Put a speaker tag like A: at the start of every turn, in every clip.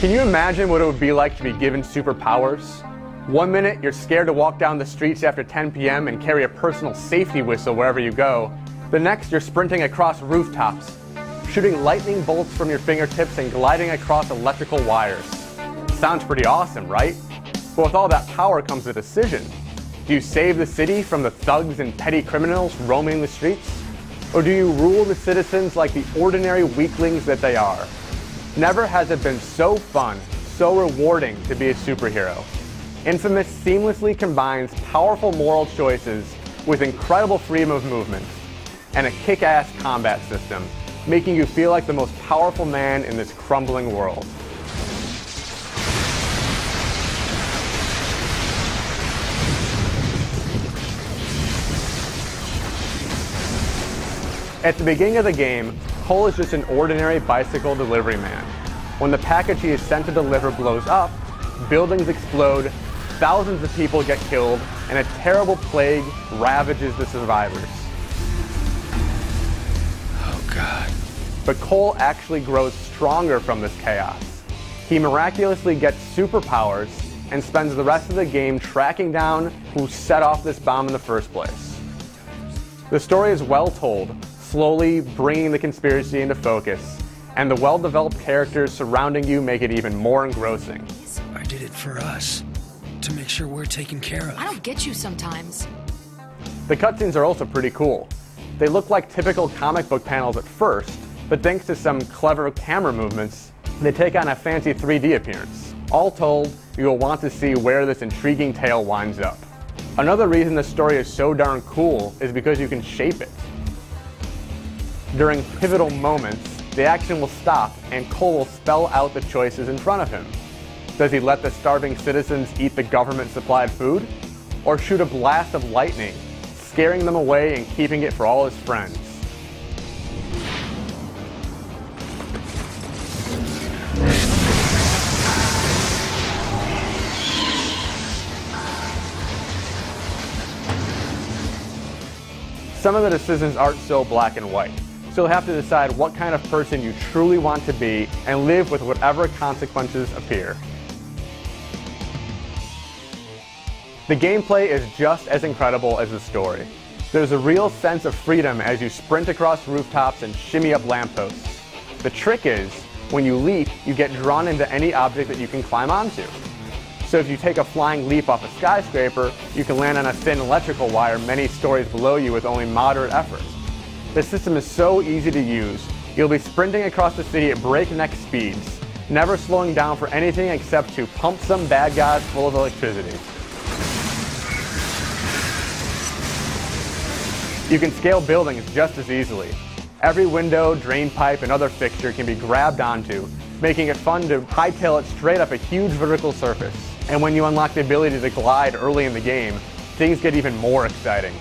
A: Can you imagine what it would be like to be given superpowers? One minute, you're scared to walk down the streets after 10 p.m. and carry a personal safety whistle wherever you go. The next, you're sprinting across rooftops, shooting lightning bolts from your fingertips and gliding across electrical wires. Sounds pretty awesome, right? But with all that power comes a decision. Do you save the city from the thugs and petty criminals roaming the streets? Or do you rule the citizens like the ordinary weaklings that they are? Never has it been so fun, so rewarding to be a superhero. inFamous seamlessly combines powerful moral choices with incredible freedom of movement and a kick-ass combat system, making you feel like the most powerful man in this crumbling world. At the beginning of the game, Cole is just an ordinary bicycle delivery man. When the package he is sent to deliver blows up, buildings explode, thousands of people get killed, and a terrible plague ravages the survivors.
B: Oh God.
A: But Cole actually grows stronger from this chaos. He miraculously gets superpowers and spends the rest of the game tracking down who set off this bomb in the first place. The story is well told, slowly bringing the conspiracy into focus, and the well-developed characters surrounding you make it even more engrossing.
B: I did it for us, to make sure we're taken care of.
C: I don't get you sometimes.
A: The cutscenes are also pretty cool. They look like typical comic book panels at first, but thanks to some clever camera movements, they take on a fancy 3D appearance. All told, you will want to see where this intriguing tale winds up. Another reason this story is so darn cool is because you can shape it. During pivotal moments, the action will stop and Cole will spell out the choices in front of him. Does he let the starving citizens eat the government-supplied food? Or shoot a blast of lightning, scaring them away and keeping it for all his friends? Some of the decisions aren't so black and white. So you'll have to decide what kind of person you truly want to be and live with whatever consequences appear. The gameplay is just as incredible as the story. There's a real sense of freedom as you sprint across rooftops and shimmy up lampposts. The trick is, when you leap, you get drawn into any object that you can climb onto. So if you take a flying leap off a skyscraper, you can land on a thin electrical wire many stories below you with only moderate effort. The system is so easy to use, you'll be sprinting across the city at breakneck speeds, never slowing down for anything except to pump some bad guys full of electricity. You can scale buildings just as easily. Every window, drain pipe, and other fixture can be grabbed onto, making it fun to hightail it straight up a huge vertical surface. And when you unlock the ability to glide early in the game, things get even more exciting.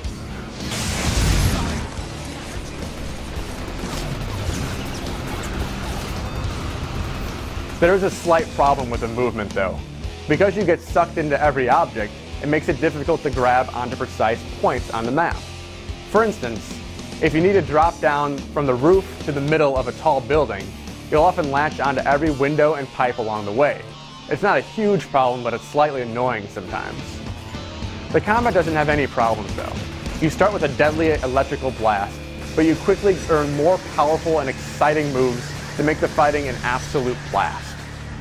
A: There is a slight problem with the movement though. Because you get sucked into every object, it makes it difficult to grab onto precise points on the map. For instance, if you need to drop down from the roof to the middle of a tall building, you'll often latch onto every window and pipe along the way. It's not a huge problem, but it's slightly annoying sometimes. The combat doesn't have any problems though. You start with a deadly electrical blast, but you quickly earn more powerful and exciting moves to make the fighting an absolute blast.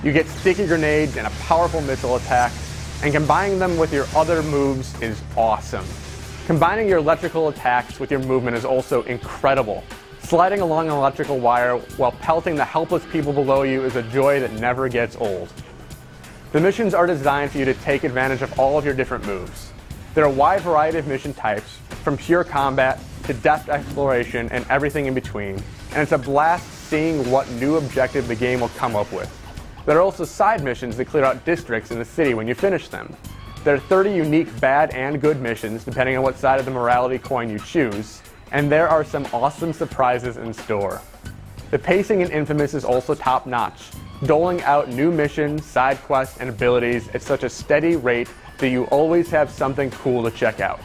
A: You get sticky grenades and a powerful missile attack, and combining them with your other moves is awesome. Combining your electrical attacks with your movement is also incredible. Sliding along an electrical wire while pelting the helpless people below you is a joy that never gets old. The missions are designed for you to take advantage of all of your different moves. There are a wide variety of mission types, from pure combat to depth exploration and everything in between, and it's a blast seeing what new objective the game will come up with. There are also side missions that clear out districts in the city when you finish them. There are 30 unique bad and good missions depending on what side of the morality coin you choose, and there are some awesome surprises in store. The pacing in inFamous is also top-notch, doling out new missions, side quests, and abilities at such a steady rate that you always have something cool to check out.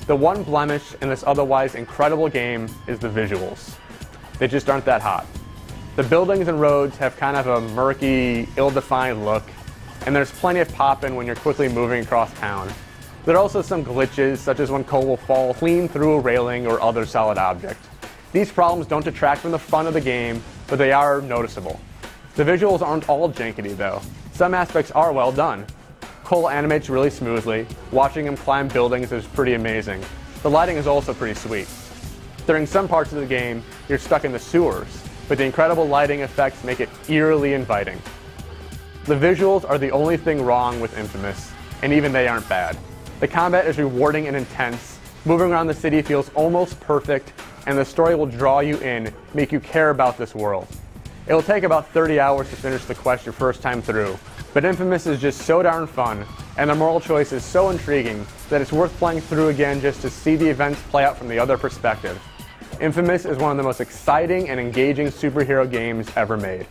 A: The one blemish in this otherwise incredible game is the visuals. They just aren't that hot. The buildings and roads have kind of a murky, ill-defined look, and there's plenty of pop-in when you're quickly moving across town. There are also some glitches, such as when Cole will fall clean through a railing or other solid object. These problems don't detract from the fun of the game, but they are noticeable. The visuals aren't all jankety though. Some aspects are well done. Cole animates really smoothly. Watching him climb buildings is pretty amazing. The lighting is also pretty sweet. During some parts of the game, you're stuck in the sewers, but the incredible lighting effects make it eerily inviting. The visuals are the only thing wrong with inFamous, and even they aren't bad. The combat is rewarding and intense, moving around the city feels almost perfect, and the story will draw you in, make you care about this world. It will take about 30 hours to finish the quest your first time through, but inFamous is just so darn fun, and the moral choice is so intriguing that it's worth playing through again just to see the events play out from the other perspective. inFamous is one of the most exciting and engaging superhero games ever made.